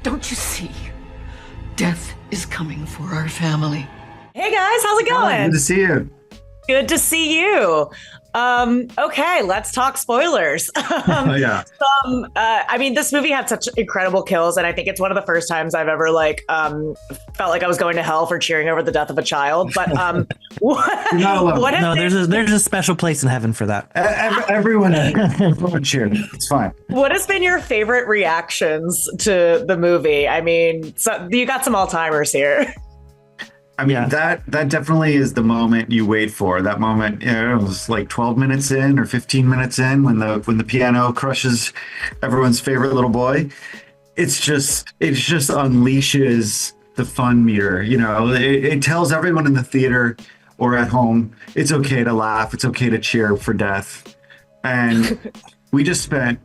Don't you see? Death is coming for our family. Hey guys, how's it going? Good to see you. Good to see you. Okay, let's talk spoilers. Yeah. I mean, this movie had such incredible kills, and I think it's one of the first times I've ever felt like I was going to hell for cheering over the death of a child. But there's a special place in heaven for that. Everyone cheered. It's fine. What has been your favorite reactions to the movie? I mean, so you got some all-timers here. I mean, that definitely is the moment you wait for. That moment, it was like 12 minutes in or 15 minutes in when the piano crushes everyone's favorite little boy. It just unleashes the fun meter. It tells everyone in the theater or at home it's okay to laugh, it's okay to cheer for death. And we just spent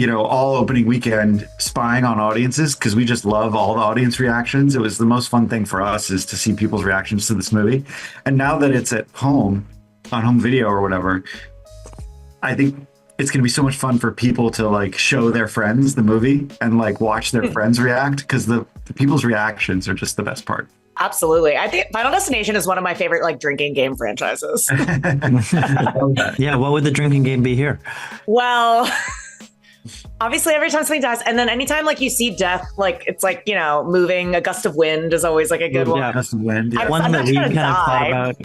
all opening weekend spying on audiences because we just love all the audience reactions. It was the most fun thing for us is to see people's reactions to this movie. And now that it's at home, on home video or whatever, I think it's going to be so much fun for people to show their friends the movie and watch their friends react, because the people's reactions are just the best part. Absolutely. I think Final Destination is one of my favorite drinking game franchises. Yeah, what would the drinking game be here? Well, obviously, every time something dies, and then anytime you see death, it's moving. A gust of wind is always a good one. Yeah, gust of wind. Yeah. One that we kind of thought about.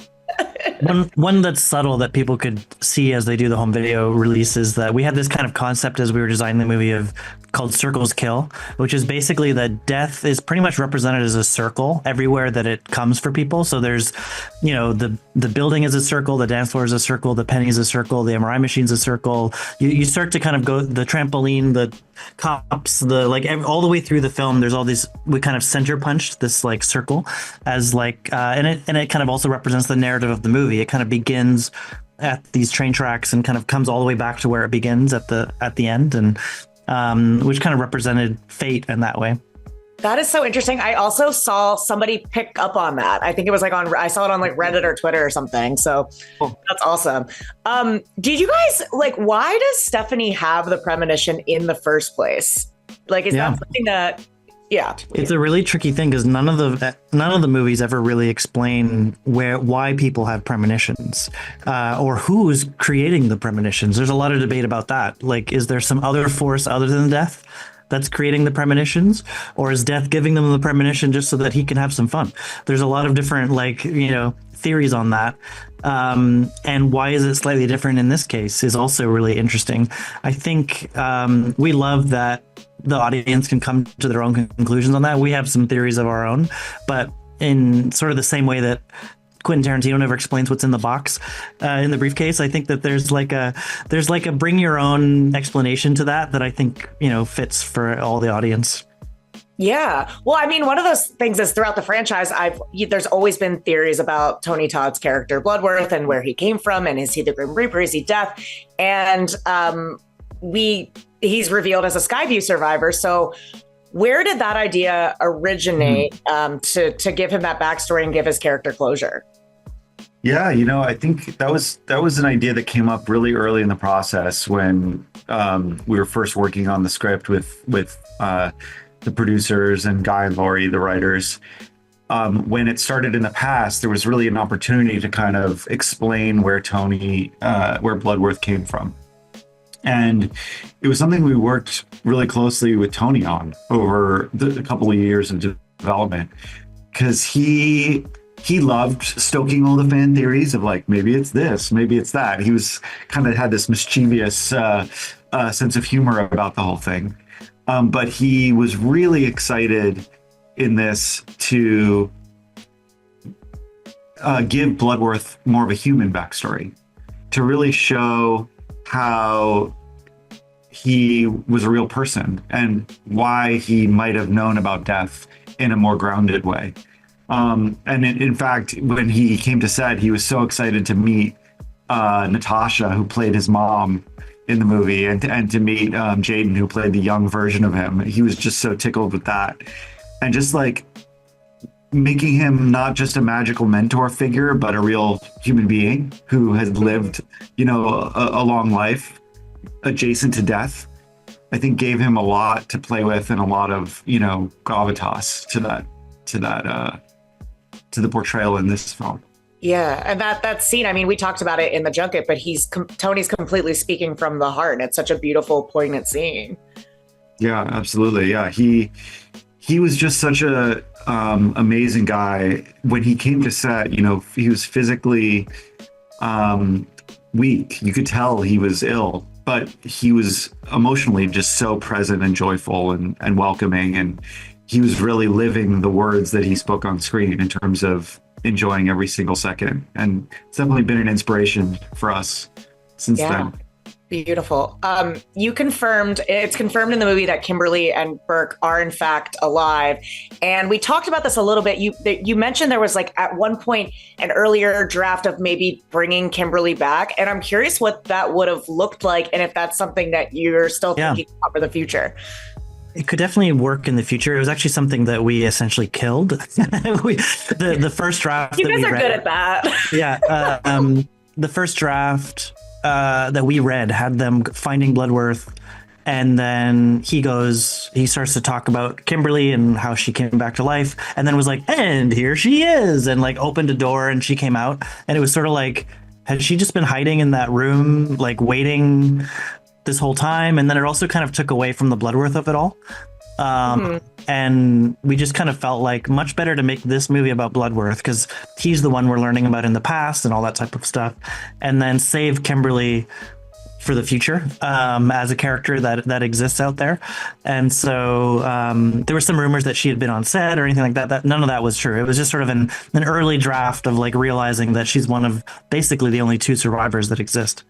One that's subtle that people could see as they do the home video releases, that we had this kind of concept as we were designing the movie called Circles Kill, which is basically that death is pretty much represented as a circle everywhere that it comes for people. So there's, the building is a circle, the dance floor is a circle, the penny is a circle, the MRI machine's a circle. You start to kind of go the trampoline, the cops, all the way through the film. There's all these, we kind of center punched this circle as and it kind of also represents the narrative of the movie. It kind of begins at these train tracks and kind of comes all the way back to where it begins at the end, and which kind of represented fate in that way. That is so interesting. I also saw somebody pick up on that. I think it was I saw it on Reddit or Twitter or something. So That's awesome. Did you guys why does Stefani have the premonition in the first place? Is that something that? Yeah, it's a really tricky thing because none of the movies ever really explain why people have premonitions, or who's creating the premonitions. There's a lot of debate about that. Is there some other force other than death that's creating the premonitions, or is death giving them the premonition just so that he can have some fun? There's a lot of different theories on that. And why is it slightly different in this case is also really interesting. I think we love that the audience can come to their own conclusions on that. We have some theories of our own, but in sort of the same way that Quentin Tarantino never explains what's in the box in the briefcase, I think that there's a bring your own explanation to that I think fits for all the audience. Yeah. Well, I mean, one of those things is throughout the franchise, there's always been theories about Tony Todd's character Bloodworth and where he came from, and is he the Grim Reaper, is he death? And he's revealed as a Skyview survivor. So where did that idea originate to give him that backstory and give his character closure? Yeah, I think that was an idea that came up really early in the process when we were first working on the script with the producers and Guy and Laurie, the writers. When it started in the past, there was really an opportunity to kind of explain where Bloodworth came from. And it was something we worked really closely with Tony on over a couple of years of development, because he loved stoking all the fan theories of maybe it's this, maybe it's that. He was kind of had this mischievous sense of humor about the whole thing. But he was really excited in this to give Bloodworth more of a human backstory, to really show how he was a real person and why he might have known about death in a more grounded way. And in fact, when he came to set, he was so excited to meet Natasha, who played his mom in the movie, and to meet Jaden, who played the young version of him. He was just so tickled with that. And just making him not just a magical mentor figure, but a real human being who has lived, a long life adjacent to death. I think gave him a lot to play with and a lot of, gravitas to the portrayal in this film. Yeah, and that scene, I mean, we talked about it in the junket, but Tony's completely speaking from the heart, and it's such a beautiful, poignant scene. Yeah, absolutely. Yeah, he was just such a amazing guy. When he came to set, he was physically weak. You could tell he was ill, but he was emotionally just so present and joyful and welcoming, and he was really living the words that he spoke on screen in terms of enjoying every single second. And it's definitely been an inspiration for us since then. Beautiful. It's confirmed in the movie that Kimberly and Burke are in fact alive. And we talked about this a little bit. You mentioned there was like at one point an earlier draft of maybe bringing Kimberly back. And I'm curious what that would have looked like and if that's something that you're still thinking about for the future. It could definitely work in the future. It was actually something that we essentially killed. The first draft. You guys are good at that. Yeah. The first draft that we read had them finding Bloodworth, and then he starts to talk about Kimberly and how she came back to life, and then was like, and here she is, and like opened a door and she came out, and it was sort of like, had she just been hiding in that room, like waiting this whole time? And then it also kind of took away from the Bloodworth of it all. And we just kind of felt like much better to make this movie about Bloodworth because he's the one we're learning about in the past and all that type of stuff, and then save Kimberly for the future as a character that exists out there. And so there were some rumors that she had been on set or anything like that. None of that was true. It was just sort of an early draft of like realizing that she's one of basically the only two survivors that exist.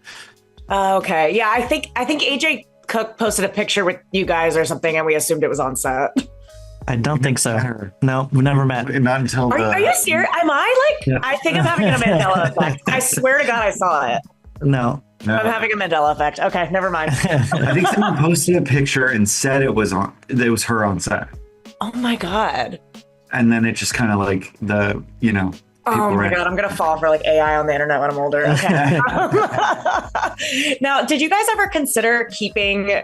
Okay. Yeah, I think AJ Cook posted a picture with you guys or something, and we assumed it was on set. I don't think so. No, we never met. Not until. Are you serious? Am I like? Yeah. I think I'm having a Mandela effect. I swear to God, I saw it. No. I'm having a Mandela effect. Okay, never mind. I think someone posted a picture and said it was her on set. Oh my God. And then it just kind of like Oh my God, I'm going to fall for like AI on the internet when I'm older. Okay. Now, did you guys ever consider keeping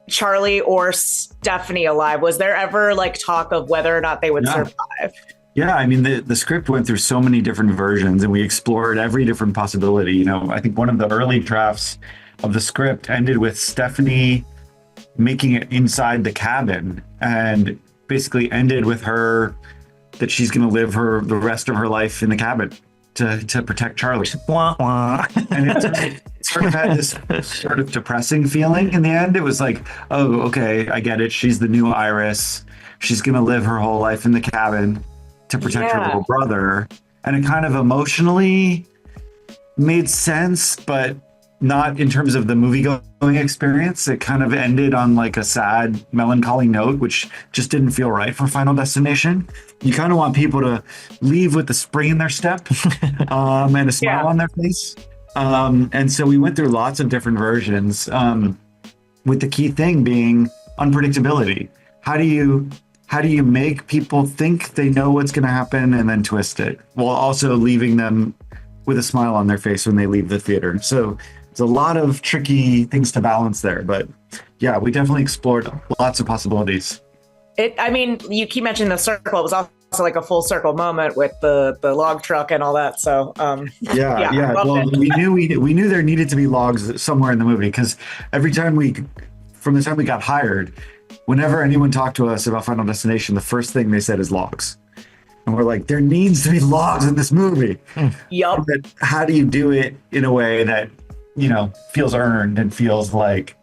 Charlie or Stefani alive? Was there ever like talk of whether or not they would survive? Yeah, I mean, the script went through so many different versions and we explored every different possibility. I think one of the early drafts of the script ended with Stefani making it inside the cabin and basically ended with her that she's going to live the rest of her life in the cabin to protect Charlie. Wah, wah. And it sort of had this sort of depressing feeling in the end. It was like, oh, okay, I get it. She's the new Iris. She's going to live her whole life in the cabin to protect her little brother. And it kind of emotionally made sense, but not in terms of the movie-going experience. It kind of ended on like a sad, melancholy note, which just didn't feel right for Final Destination. You kind of want people to leave with a spring in their step and a smile on their face. And so we went through lots of different versions, with the key thing being unpredictability. How do you make people think they know what's going to happen and then twist it while also leaving them with a smile on their face when they leave the theater? So it's a lot of tricky things to balance there, but yeah, we definitely explored lots of possibilities. You keep mentioning the circle. It was also like a full circle moment with the log truck and all that. So yeah. Well, we knew there needed to be logs somewhere in the movie because from the time we got hired, whenever anyone talked to us about Final Destination, the first thing they said is logs. And we're like, there needs to be logs in this movie. Yup. But how do you do it in a way that, feels earned and feels like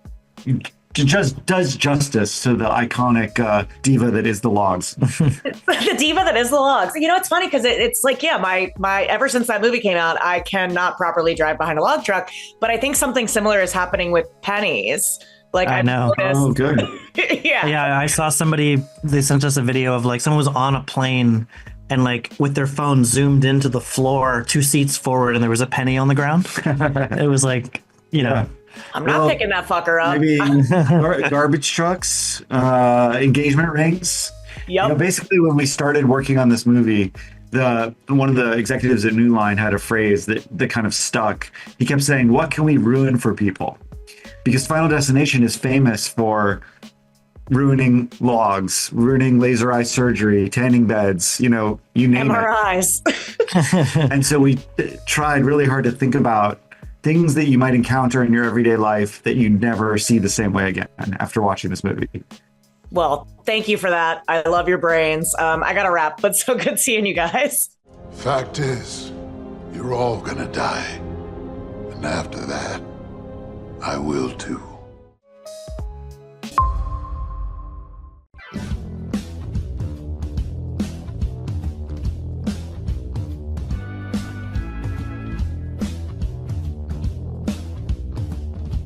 just does justice to the iconic diva that is the logs? The diva that is the logs. It's funny because it's like, my ever since that movie came out, I cannot properly drive behind a log truck. But I think something similar is happening with pennies. Like I know. Oh, good. Yeah. I saw they sent us a video of like someone was on a plane and like with their phone zoomed into the floor 2 seats forward and there was a penny on the ground. It was like, I'm not picking that fucker up. Maybe garbage trucks, engagement rings. Yep. Basically when we started working on this movie, one of the executives at New Line had a phrase that kind of stuck. He kept saying, what can we ruin for people? because Final Destination is famous for ruining logs, ruining laser eye surgery, tanning beds, you know, you name MRIs. it. And so we tried really hard to think about things that you might encounter in your everyday life that you never see the same way again after watching this movie. Well, thank you for that. I love your brains. I got to wrap, but so good seeing you guys. Fact is, you're all gonna die. And after that, I will too.